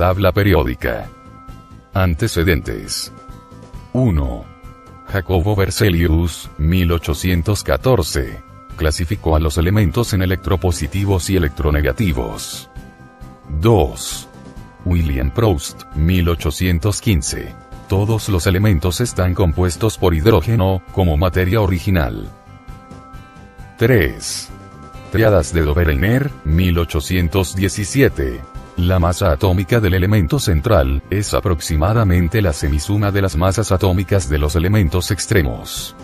tabla periódica. Antecedentes. 1. Jacobo Berzelius, 1814. Clasificó a los elementos en electropositivos y electronegativos. 2. William Proust, 1815. Todos los elementos están compuestos por hidrógeno, como materia original. 3. Triadas de Dobereiner, 1817. La masa atómica del elemento central es aproximadamente la semisuma de las masas atómicas de los elementos extremos.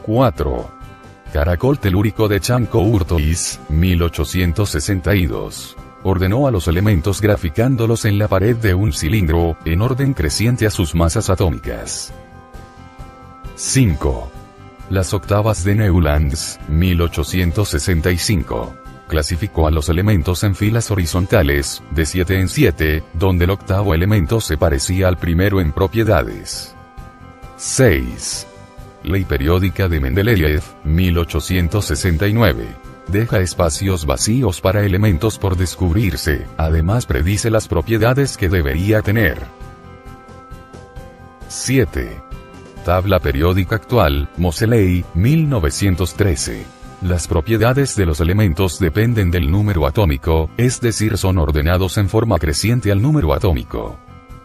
4. Caracol telúrico de Champ-Courtois, 1862. Ordenó a los elementos graficándolos en la pared de un cilindro, en orden creciente a sus masas atómicas. 5. Las octavas de Newlands, 1865. Clasificó a los elementos en filas horizontales, de 7 en 7, donde el octavo elemento se parecía al primero en propiedades. 6. Ley periódica de Mendeleev, 1869. Deja espacios vacíos para elementos por descubrirse, además predice las propiedades que debería tener. 7. Tabla periódica actual, Moseley, 1913. Las propiedades de los elementos dependen del número atómico, es decir, son ordenados en forma creciente al número atómico.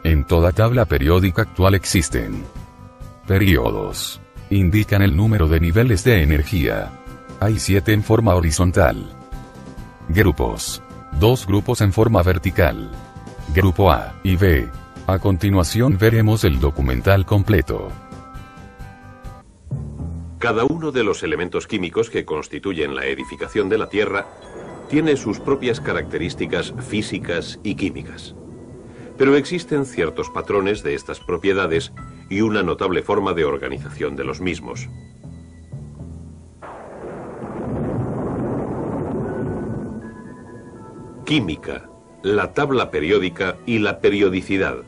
En toda tabla periódica actual existen períodos. Indican el número de niveles de energía. Hay 7 en forma horizontal. Grupos. 2 grupos en forma vertical. Grupo A y B. A continuación veremos el documental completo. Cada uno de los elementos químicos que constituyen la edificación de la Tierra tiene sus propias características físicas y químicas. Pero existen ciertos patrones de estas propiedades y una notable forma de organización de los mismos. Química, la tabla periódica y la periodicidad.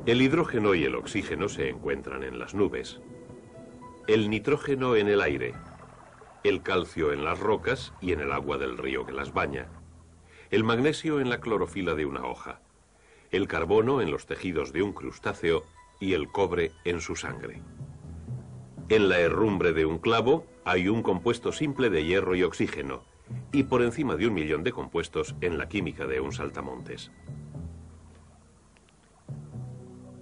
El hidrógeno y el oxígeno se encuentran en las nubes, el nitrógeno en el aire, el calcio en las rocas y en el agua del río que las baña, el magnesio en la clorofila de una hoja, el carbono en los tejidos de un crustáceo y el cobre en su sangre. En la herrumbre de un clavo hay un compuesto simple de hierro y oxígeno, y por encima de 1.000.000 de compuestos en la química de un saltamontes.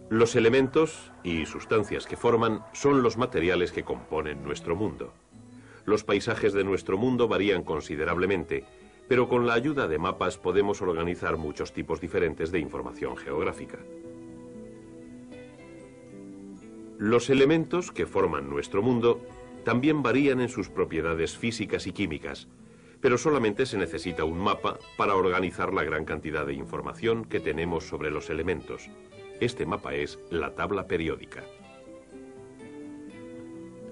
Los elementos y sustancias que forman son los materiales que componen nuestro mundo. Los paisajes de nuestro mundo varían considerablemente, pero con la ayuda de mapas podemos organizar muchos tipos diferentes de información geográfica. Los elementos que forman nuestro mundo también varían en sus propiedades físicas y químicas, pero solamente se necesita un mapa para organizar la gran cantidad de información que tenemos sobre los elementos. Este mapa es la tabla periódica.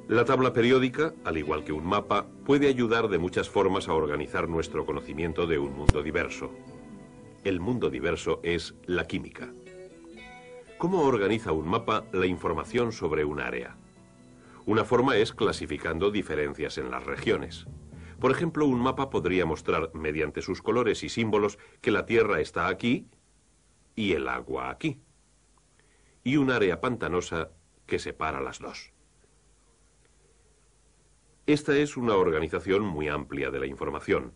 La tabla periódica, al igual que un mapa, puede ayudar de muchas formas a organizar nuestro conocimiento de un mundo diverso. El mundo diverso es la química. ¿Cómo organiza un mapa la información sobre un área? Una forma es clasificando diferencias en las regiones. Por ejemplo, un mapa podría mostrar, mediante sus colores y símbolos, que la Tierra está aquí y el agua aquí, y un área pantanosa que separa las dos. Esta es una organización muy amplia de la información.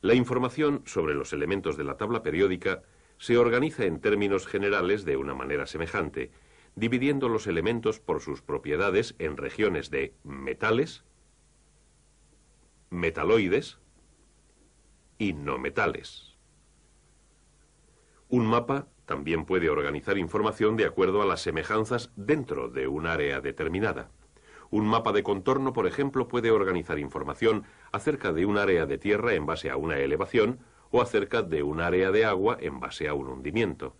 La información sobre los elementos de la tabla periódica se organiza en términos generales de una manera semejante, dividiendo los elementos por sus propiedades en regiones de metales, metaloides y no metales. Un mapa también puede organizar información de acuerdo a las semejanzas dentro de un área determinada. Un mapa de contorno, por ejemplo, puede organizar información acerca de un área de tierra en base a una elevación o acerca de un área de agua en base a un hundimiento.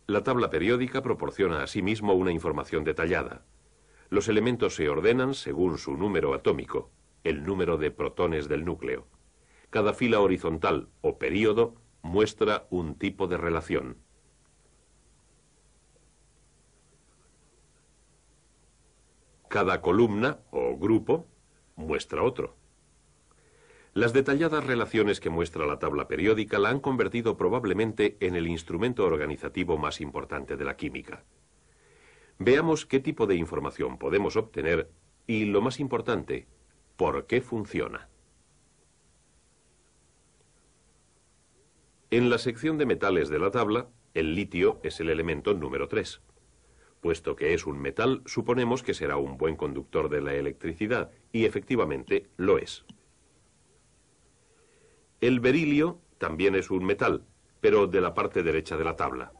La tabla periódica proporciona asimismo una información detallada. Los elementos se ordenan según su número atómico, el número de protones del núcleo. Cada fila horizontal o período muestra un tipo de relación. Cada columna o grupo muestra otro. Las detalladas relaciones que muestra la tabla periódica la han convertido probablemente en el instrumento organizativo más importante de la química. Veamos qué tipo de información podemos obtener y, lo más importante, por qué funciona. En la sección de metales de la tabla, el litio es el elemento número 3. Puesto que es un metal, suponemos que será un buen conductor de la electricidad, y efectivamente lo es. El berilio también es un metal, pero de la parte derecha de la tabla.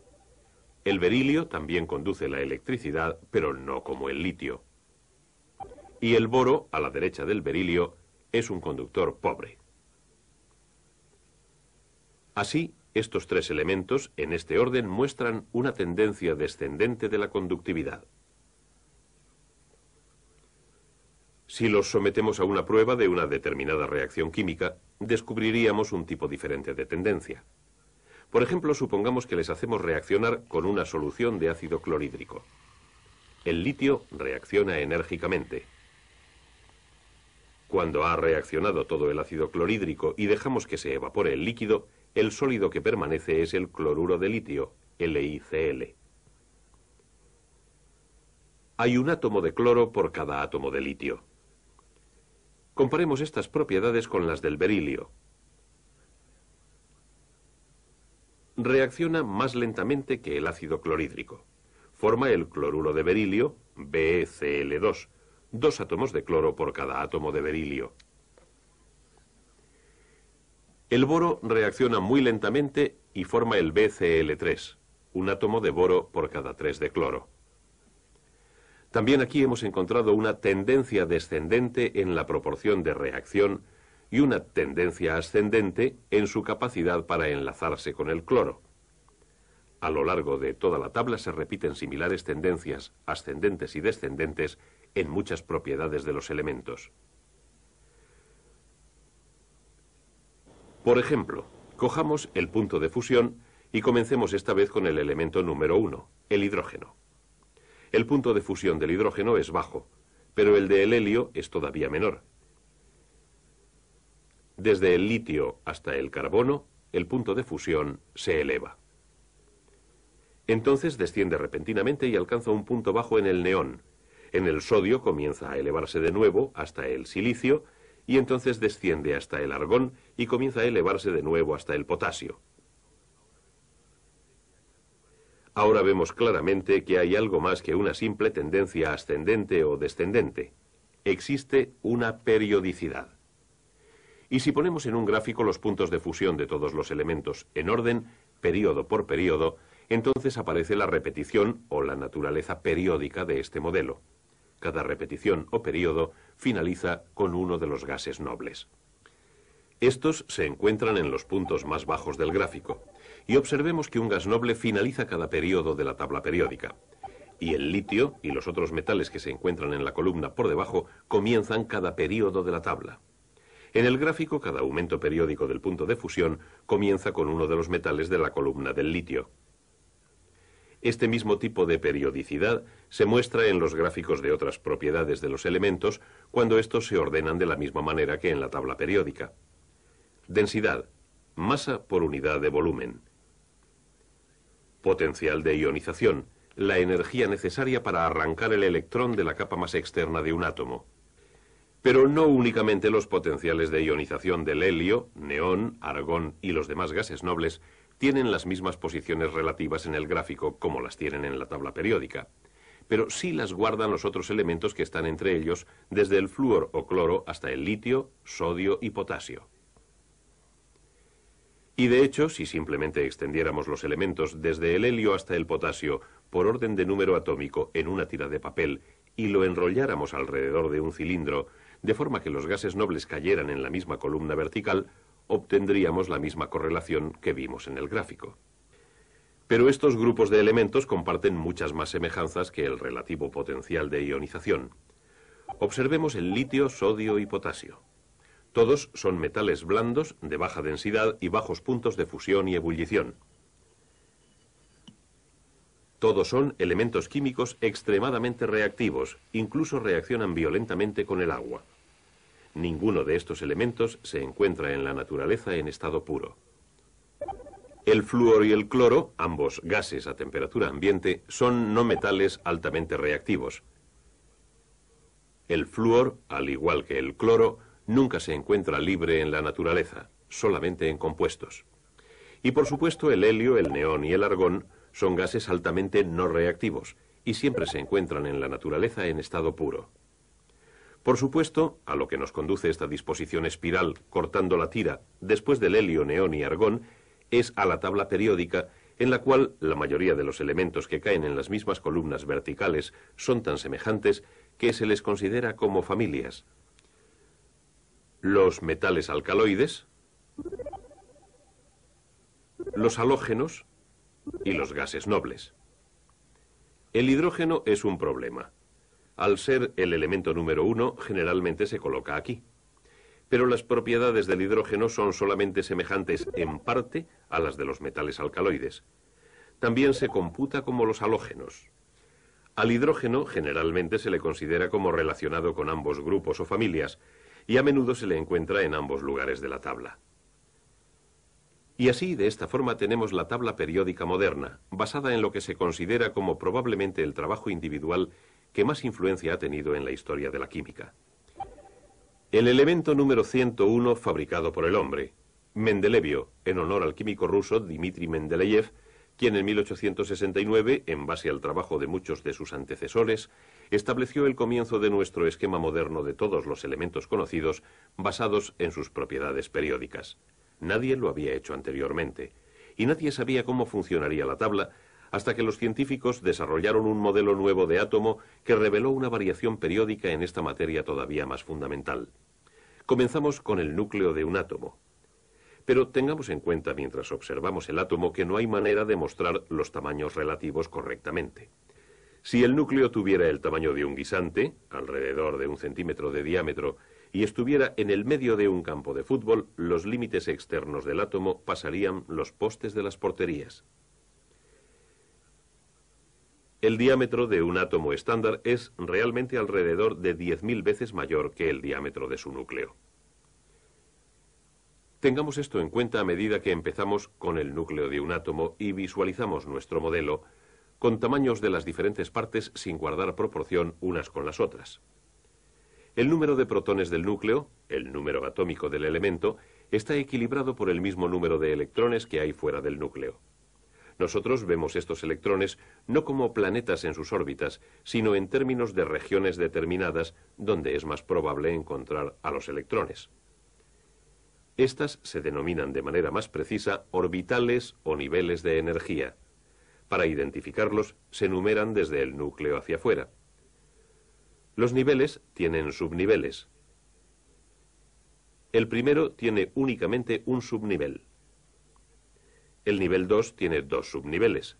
El berilio también conduce la electricidad, pero no como el litio. Y el boro, a la derecha del berilio, es un conductor pobre. Así, estos tres elementos, en este orden, muestran una tendencia descendente de la conductividad. Si los sometemos a una prueba de una determinada reacción química, descubriríamos un tipo diferente de tendencia. Por ejemplo, supongamos que les hacemos reaccionar con una solución de ácido clorhídrico. El litio reacciona enérgicamente. Cuando ha reaccionado todo el ácido clorhídrico y dejamos que se evapore el líquido, el sólido que permanece es el cloruro de litio, LiCl. Hay un átomo de cloro por cada átomo de litio. Comparemos estas propiedades con las del berilio. Reacciona más lentamente que el ácido clorhídrico. Forma el cloruro de berilio, BeCl2, 2 átomos de cloro por cada átomo de berilio. El boro reacciona muy lentamente y forma el BCl3, un átomo de boro por cada 3 de cloro. También aquí hemos encontrado una tendencia descendente en la proporción de reacción y una tendencia ascendente en su capacidad para enlazarse con el cloro. A lo largo de toda la tabla se repiten similares tendencias ascendentes y descendentes en muchas propiedades de los elementos. Por ejemplo, cojamos el punto de fusión y comencemos esta vez con el elemento número 1, el hidrógeno. El punto de fusión del hidrógeno es bajo, pero el del helio es todavía menor. Desde el litio hasta el carbono, el punto de fusión se eleva. Entonces desciende repentinamente y alcanza un punto bajo en el neón. En el sodio comienza a elevarse de nuevo hasta el silicio y entonces desciende hasta el argón y comienza a elevarse de nuevo hasta el potasio. Ahora vemos claramente que hay algo más que una simple tendencia ascendente o descendente. Existe una periodicidad. Y si ponemos en un gráfico los puntos de fusión de todos los elementos en orden, período por período, entonces aparece la repetición o la naturaleza periódica de este modelo. Cada repetición o período finaliza con uno de los gases nobles. Estos se encuentran en los puntos más bajos del gráfico. Y observemos que un gas noble finaliza cada período de la tabla periódica. Y el litio y los otros metales que se encuentran en la columna por debajo comienzan cada período de la tabla. En el gráfico, cada aumento periódico del punto de fusión comienza con uno de los metales de la columna del litio. Este mismo tipo de periodicidad se muestra en los gráficos de otras propiedades de los elementos cuando estos se ordenan de la misma manera que en la tabla periódica. Densidad, masa por unidad de volumen. Potencial de ionización, la energía necesaria para arrancar el electrón de la capa más externa de un átomo. Pero no únicamente los potenciales de ionización del helio, neón, argón y los demás gases nobles tienen las mismas posiciones relativas en el gráfico como las tienen en la tabla periódica, pero sí las guardan los otros elementos que están entre ellos, desde el flúor o cloro hasta el litio, sodio y potasio. Y de hecho, si simplemente extendiéramos los elementos desde el helio hasta el potasio por orden de número atómico en una tira de papel y lo enrolláramos alrededor de un cilindro, de forma que los gases nobles cayeran en la misma columna vertical, obtendríamos la misma correlación que vimos en el gráfico. Pero estos grupos de elementos comparten muchas más semejanzas que el relativo potencial de ionización. Observemos el litio, sodio y potasio. Todos son metales blandos, de baja densidad y bajos puntos de fusión y ebullición. Todos son elementos químicos extremadamente reactivos, incluso reaccionan violentamente con el agua. Ninguno de estos elementos se encuentra en la naturaleza en estado puro. El flúor y el cloro, ambos gases a temperatura ambiente, son no metales altamente reactivos. El flúor, al igual que el cloro, nunca se encuentra libre en la naturaleza, solamente en compuestos. Y por supuesto el helio, el neón y el argón son gases altamente no reactivos y siempre se encuentran en la naturaleza en estado puro. Por supuesto, a lo que nos conduce esta disposición espiral cortando la tira después del helio, neón y argón, es a la tabla periódica en la cual la mayoría de los elementos que caen en las mismas columnas verticales son tan semejantes que se les considera como familias. Los metales alcaloides, los halógenos y los gases nobles. El hidrógeno es un problema. Al ser el elemento número 1, generalmente se coloca aquí. Pero las propiedades del hidrógeno son solamente semejantes en parte a las de los metales alcaloides. También se computa como los halógenos. Al hidrógeno generalmente se le considera como relacionado con ambos grupos o familias, y a menudo se le encuentra en ambos lugares de la tabla. Y así, de esta forma, tenemos la tabla periódica moderna, basada en lo que se considera como probablemente el trabajo individual que más influencia ha tenido en la historia de la química. El elemento número 101 fabricado por el hombre, Mendelevio, en honor al químico ruso Dmitri Mendeleev, quien en 1869, en base al trabajo de muchos de sus antecesores, estableció el comienzo de nuestro esquema moderno de todos los elementos conocidos basados en sus propiedades periódicas. Nadie lo había hecho anteriormente, y nadie sabía cómo funcionaría la tabla hasta que los científicos desarrollaron un modelo nuevo de átomo que reveló una variación periódica en esta materia todavía más fundamental. Comenzamos con el núcleo de un átomo. Pero tengamos en cuenta mientras observamos el átomo que no hay manera de mostrar los tamaños relativos correctamente. Si el núcleo tuviera el tamaño de un guisante, alrededor de 1 centímetro de diámetro, y estuviera en el medio de un campo de fútbol, los límites externos del átomo pasarían los postes de las porterías. El diámetro de un átomo estándar es realmente alrededor de 10.000 veces mayor que el diámetro de su núcleo. Tengamos esto en cuenta a medida que empezamos con el núcleo de un átomo y visualizamos nuestro modelo con tamaños de las diferentes partes sin guardar proporción unas con las otras. El número de protones del núcleo, el número atómico del elemento, está equilibrado por el mismo número de electrones que hay fuera del núcleo. Nosotros vemos estos electrones no como planetas en sus órbitas, sino en términos de regiones determinadas donde es más probable encontrar a los electrones. Estas se denominan de manera más precisa orbitales o niveles de energía. Para identificarlos se numeran desde el núcleo hacia afuera. Los niveles tienen subniveles. El primero tiene únicamente un subnivel. El nivel 2 tiene 2 subniveles.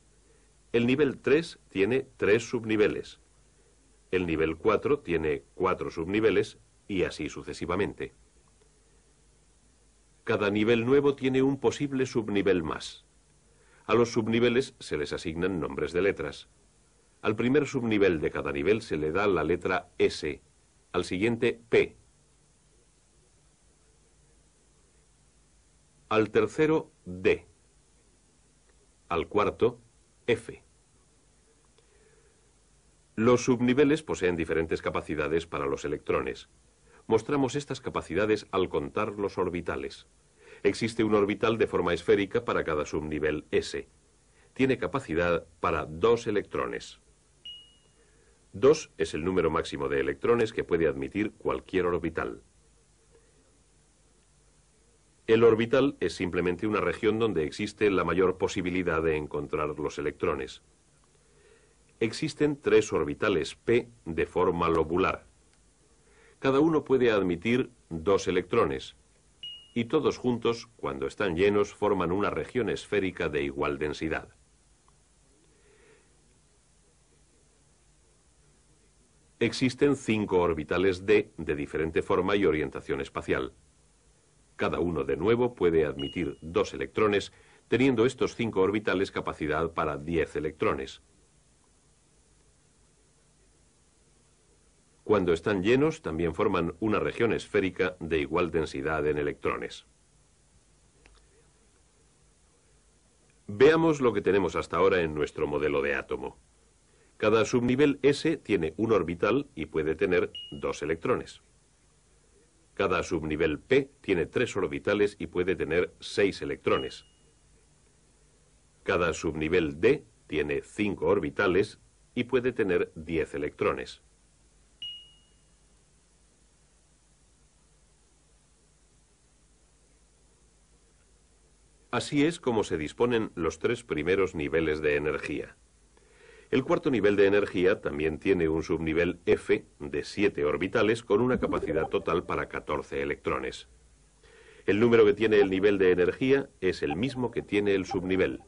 El nivel 3 tiene 3 subniveles. El nivel 4 tiene 4 subniveles y así sucesivamente. Cada nivel nuevo tiene un posible subnivel más. A los subniveles se les asignan nombres de letras. Al primer subnivel de cada nivel se le da la letra S, al siguiente P, al tercero D, al cuarto F. Los subniveles poseen diferentes capacidades para los electrones. Mostramos estas capacidades al contar los orbitales. Existe un orbital de forma esférica para cada subnivel S. Tiene capacidad para 2 electrones. 2 es el número máximo de electrones que puede admitir cualquier orbital. El orbital es simplemente una región donde existe la mayor posibilidad de encontrar los electrones. Existen 3 orbitales P de forma lobular. Cada uno puede admitir 2 electrones, y todos juntos, cuando están llenos, forman una región esférica de igual densidad. Existen 5 orbitales D de diferente forma y orientación espacial. Cada uno de nuevo puede admitir 2 electrones, teniendo estos 5 orbitales capacidad para 10 electrones. Cuando están llenos, también forman una región esférica de igual densidad en electrones. Veamos lo que tenemos hasta ahora en nuestro modelo de átomo. Cada subnivel S tiene un orbital y puede tener 2 electrones. Cada subnivel P tiene 3 orbitales y puede tener 6 electrones. Cada subnivel D tiene 5 orbitales y puede tener 10 electrones. Así es como se disponen los 3 primeros niveles de energía. El cuarto nivel de energía también tiene un subnivel F de 7 orbitales con una capacidad total para 14 electrones. El número que tiene el nivel de energía es el mismo que tiene el subnivel.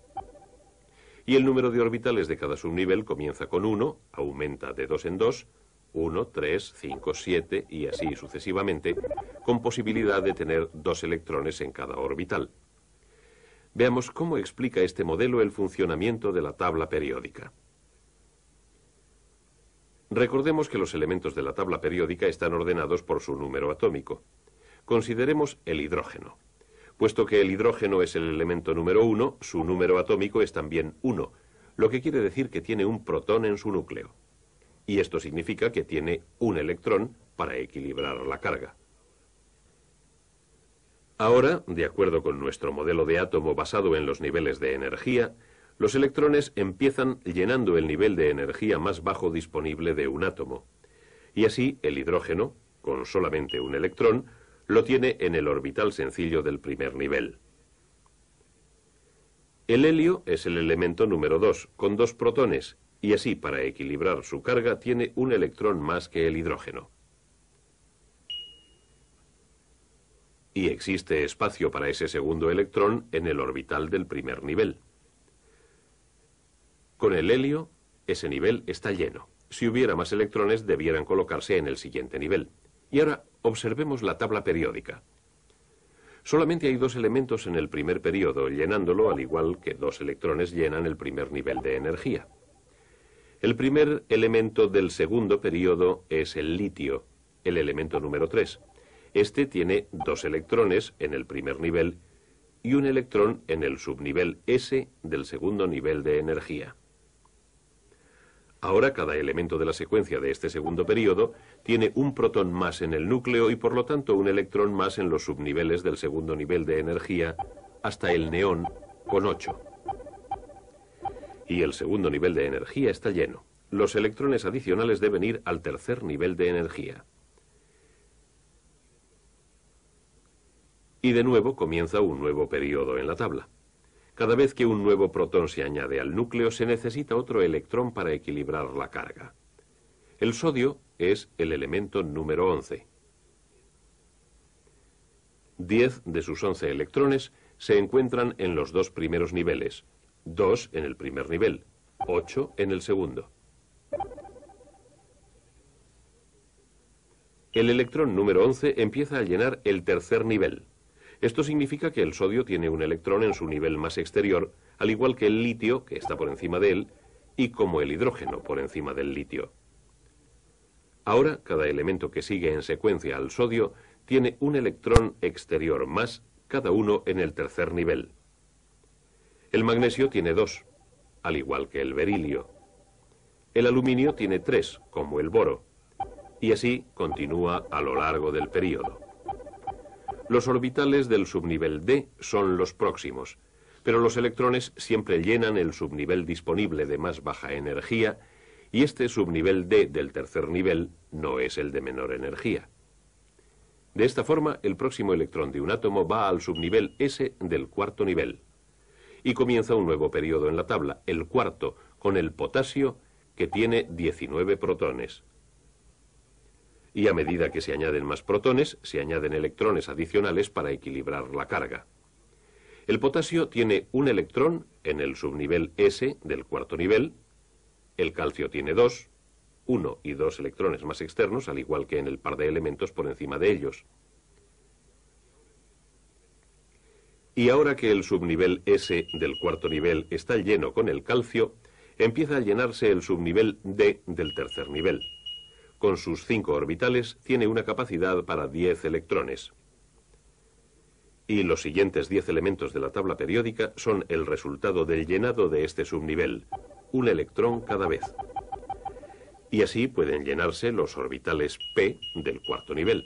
Y el número de orbitales de cada subnivel comienza con 1, aumenta de 2 en 2, 1, 3, 5, 7 y así sucesivamente, con posibilidad de tener 2 electrones en cada orbital. Veamos cómo explica este modelo el funcionamiento de la tabla periódica. Recordemos que los elementos de la tabla periódica están ordenados por su número atómico. Consideremos el hidrógeno. Puesto que el hidrógeno es el elemento número 1, su número atómico es también 1, lo que quiere decir que tiene un protón en su núcleo. Y esto significa que tiene un electrón para equilibrar la carga. Ahora, de acuerdo con nuestro modelo de átomo basado en los niveles de energía, los electrones empiezan llenando el nivel de energía más bajo disponible de un átomo. Y así, el hidrógeno, con solamente un electrón, lo tiene en el orbital sencillo del primer nivel. El helio es el elemento número 2, con 2 protones, y así, para equilibrar su carga, tiene un electrón más que el hidrógeno. Y existe espacio para ese segundo electrón en el orbital del primer nivel. Con el helio, ese nivel está lleno. Si hubiera más electrones, debieran colocarse en el siguiente nivel. Y ahora observemos la tabla periódica. Solamente hay 2 elementos en el primer periodo, llenándolo al igual que 2 electrones llenan el primer nivel de energía. El primer elemento del segundo periodo es el litio, el elemento número 3. Este tiene 2 electrones en el primer nivel y un electrón en el subnivel S del segundo nivel de energía. Ahora cada elemento de la secuencia de este segundo periodo tiene un protón más en el núcleo y por lo tanto un electrón más en los subniveles del segundo nivel de energía hasta el neón con 8. Y el segundo nivel de energía está lleno. Los electrones adicionales deben ir al tercer nivel de energía. Y de nuevo comienza un nuevo periodo en la tabla. Cada vez que un nuevo protón se añade al núcleo, se necesita otro electrón para equilibrar la carga. El sodio es el elemento número 11. 10 de sus 11 electrones se encuentran en los 2 primeros niveles, 2 en el primer nivel, 8 en el segundo. El electrón número 11 empieza a llenar el tercer nivel. Esto significa que el sodio tiene un electrón en su nivel más exterior, al igual que el litio, que está por encima de él, y como el hidrógeno por encima del litio. Ahora, cada elemento que sigue en secuencia al sodio tiene un electrón exterior más, cada uno en el tercer nivel. El magnesio tiene 2, al igual que el berilio. El aluminio tiene 3, como el boro, y así continúa a lo largo del período. Los orbitales del subnivel D son los próximos, pero los electrones siempre llenan el subnivel disponible de más baja energía y este subnivel D del tercer nivel no es el de menor energía. De esta forma, el próximo electrón de un átomo va al subnivel S del cuarto nivel. Y comienza un nuevo periodo en la tabla, el cuarto, con el potasio, que tiene 19 protones. Y a medida que se añaden más protones, se añaden electrones adicionales para equilibrar la carga. El potasio tiene un electrón en el subnivel S del cuarto nivel, el calcio tiene 2, 1 y 2 electrones más externos, al igual que en el par de elementos por encima de ellos. Y ahora que el subnivel S del cuarto nivel está lleno con el calcio, empieza a llenarse el subnivel D del tercer nivel. con sus 5 orbitales, tiene una capacidad para 10 electrones. Y los siguientes 10 elementos de la tabla periódica son el resultado del llenado de este subnivel, un electrón cada vez. Y así pueden llenarse los orbitales p del cuarto nivel.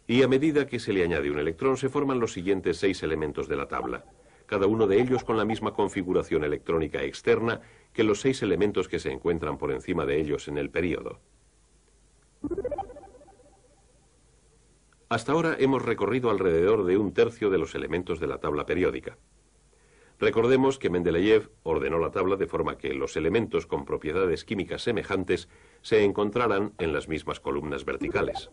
Y a medida que se le añade un electrón, se forman los siguientes 6 elementos de la tabla, cada uno de ellos con la misma configuración electrónica externa que los 6 elementos que se encuentran por encima de ellos en el período. Hasta ahora hemos recorrido alrededor de 1/3 de los elementos de la tabla periódica. Recordemos que Mendeleev ordenó la tabla de forma que los elementos con propiedades químicas semejantes se encontraran en las mismas columnas verticales.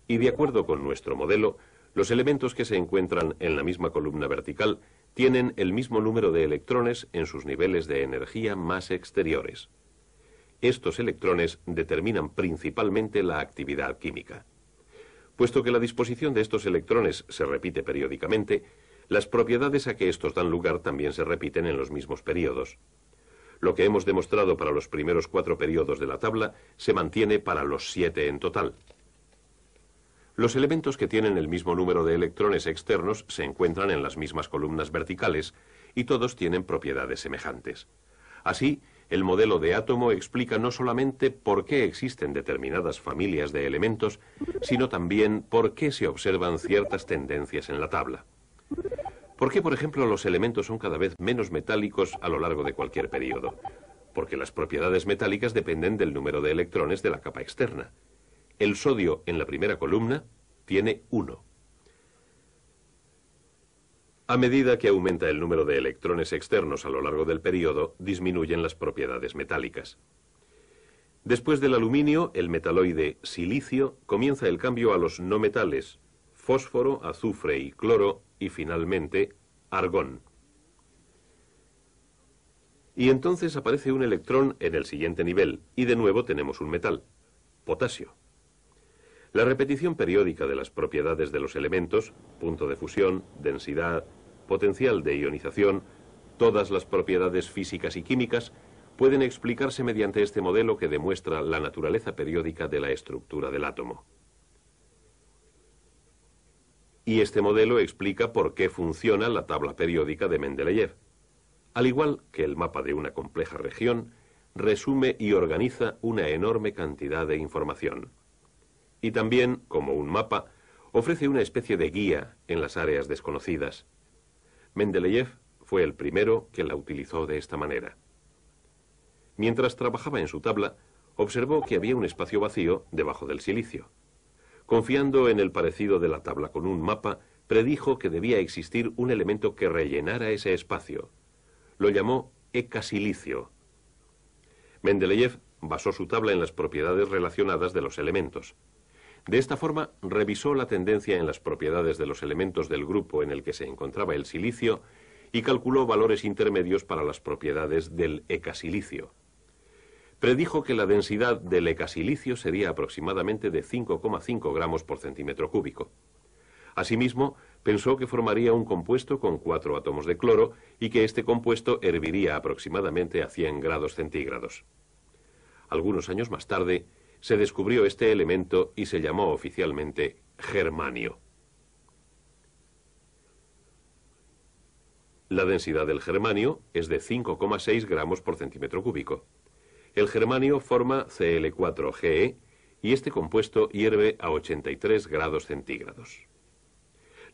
Y de acuerdo con nuestro modelo, los elementos que se encuentran en la misma columna vertical tienen el mismo número de electrones en sus niveles de energía más exteriores. Estos electrones determinan principalmente la actividad química. Puesto que la disposición de estos electrones se repite periódicamente, las propiedades a que estos dan lugar también se repiten en los mismos períodos. Lo que hemos demostrado para los primeros 4 períodos de la tabla se mantiene para los 7 en total. Los elementos que tienen el mismo número de electrones externos se encuentran en las mismas columnas verticales y todos tienen propiedades semejantes. Así, el modelo de átomo explica no solamente por qué existen determinadas familias de elementos, sino también por qué se observan ciertas tendencias en la tabla. ¿Por qué, por ejemplo, los elementos son cada vez menos metálicos a lo largo de cualquier período? Porque las propiedades metálicas dependen del número de electrones de la capa externa. El sodio en la primera columna tiene 1. A medida que aumenta el número de electrones externos a lo largo del período, disminuyen las propiedades metálicas. Después del aluminio, el metaloide silicio comienza el cambio a los no metales, fósforo, azufre y cloro, y finalmente, argón. Y entonces aparece un electrón en el siguiente nivel, y de nuevo tenemos un metal, potasio. La repetición periódica de las propiedades de los elementos, punto de fusión, densidad, potencial de ionización, todas las propiedades físicas y químicas, pueden explicarse mediante este modelo que demuestra la naturaleza periódica de la estructura del átomo. Y este modelo explica por qué funciona la tabla periódica de Mendeleev. Al igual que el mapa de una compleja región, resume y organiza una enorme cantidad de información. Y también, como un mapa, ofrece una especie de guía en las áreas desconocidas. Mendeleev fue el primero que la utilizó de esta manera. Mientras trabajaba en su tabla, observó que había un espacio vacío debajo del silicio. Confiando en el parecido de la tabla con un mapa, predijo que debía existir un elemento que rellenara ese espacio. Lo llamó ecasilicio. Mendeleev basó su tabla en las propiedades relacionadas de los elementos. De esta forma, revisó la tendencia en las propiedades de los elementos del grupo en el que se encontraba el silicio y calculó valores intermedios para las propiedades del ecasilicio. Predijo que la densidad del ecasilicio sería aproximadamente de 5,5 gramos por centímetro cúbico. Asimismo, pensó que formaría un compuesto con 4 átomos de cloro y que este compuesto herviría aproximadamente a 100 grados centígrados. Algunos años más tarde, se descubrió este elemento y se llamó oficialmente germanio. La densidad del germanio es de 5,6 gramos por centímetro cúbico. El germanio forma Cl4Ge y este compuesto hierve a 83 grados centígrados.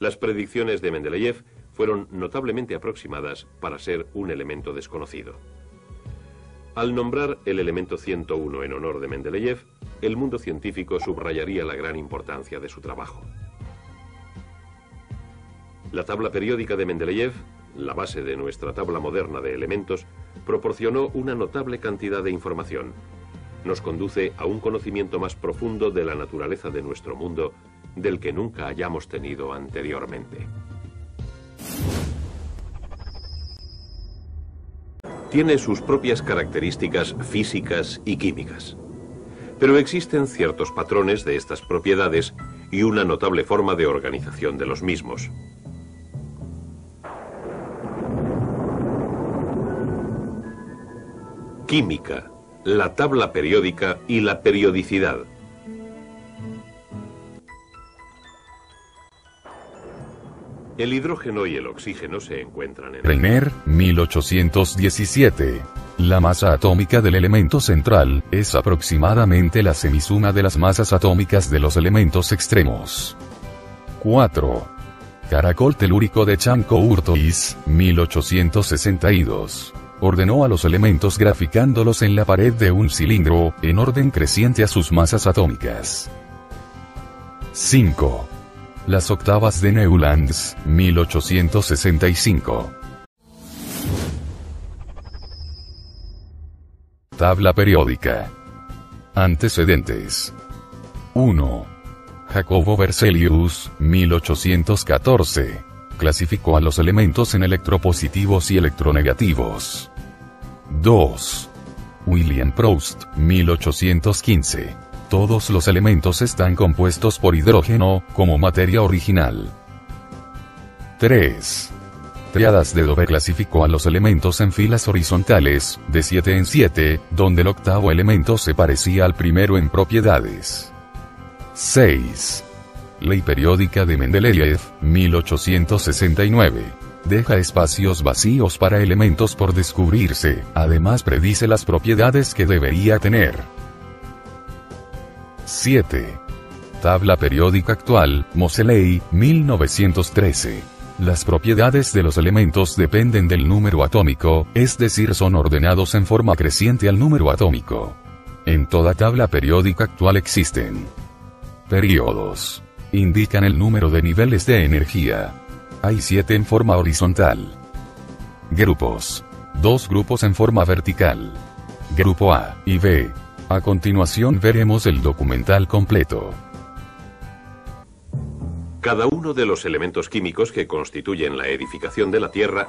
Las predicciones de Mendeleev fueron notablemente aproximadas para ser un elemento desconocido. Al nombrar el elemento 101 en honor de Mendeleev, el mundo científico subrayaría la gran importancia de su trabajo. La tabla periódica de Mendeleev, la base de nuestra tabla moderna de elementos, proporcionó una notable cantidad de información. Nos conduce a un conocimiento más profundo de la naturaleza de nuestro mundo del que nunca hayamos tenido anteriormente. Tiene sus propias características físicas y químicas. Pero existen ciertos patrones de estas propiedades y una notable forma de organización de los mismos. Química, la tabla periódica y la periodicidad. El hidrógeno y el oxígeno se encuentran en... Reiner, 1817. La masa atómica del elemento central es aproximadamente la semisuma de las masas atómicas de los elementos extremos. 4. Caracol telúrico de Chanco-Urtois, 1862. Ordenó a los elementos graficándolos en la pared de un cilindro, en orden creciente a sus masas atómicas. 5. Las octavas de Newlands, 1865. Tabla periódica. Antecedentes. 1. Jacobo Berzelius, 1814. Clasificó a los elementos en electropositivos y electronegativos. 2. William Proust, 1815. Todos los elementos están compuestos por hidrógeno, como materia original. 3. Triadas de Dover clasificó a los elementos en filas horizontales, de 7 en 7, donde el octavo elemento se parecía al primero en propiedades. 6. Ley periódica de Mendeleev, 1869. Deja espacios vacíos para elementos por descubrirse, además predice las propiedades que debería tener. 7. Tabla periódica actual, Moseley, 1913. Las propiedades de los elementos dependen del número atómico, es decir, son ordenados en forma creciente al número atómico. En toda tabla periódica actual existen períodos. Indican el número de niveles de energía. Hay 7 en forma horizontal. Grupos. 2 grupos en forma vertical. Grupo A y B. A continuación veremos el documental completo. Cada uno de los elementos químicos que constituyen la edificación de la Tierra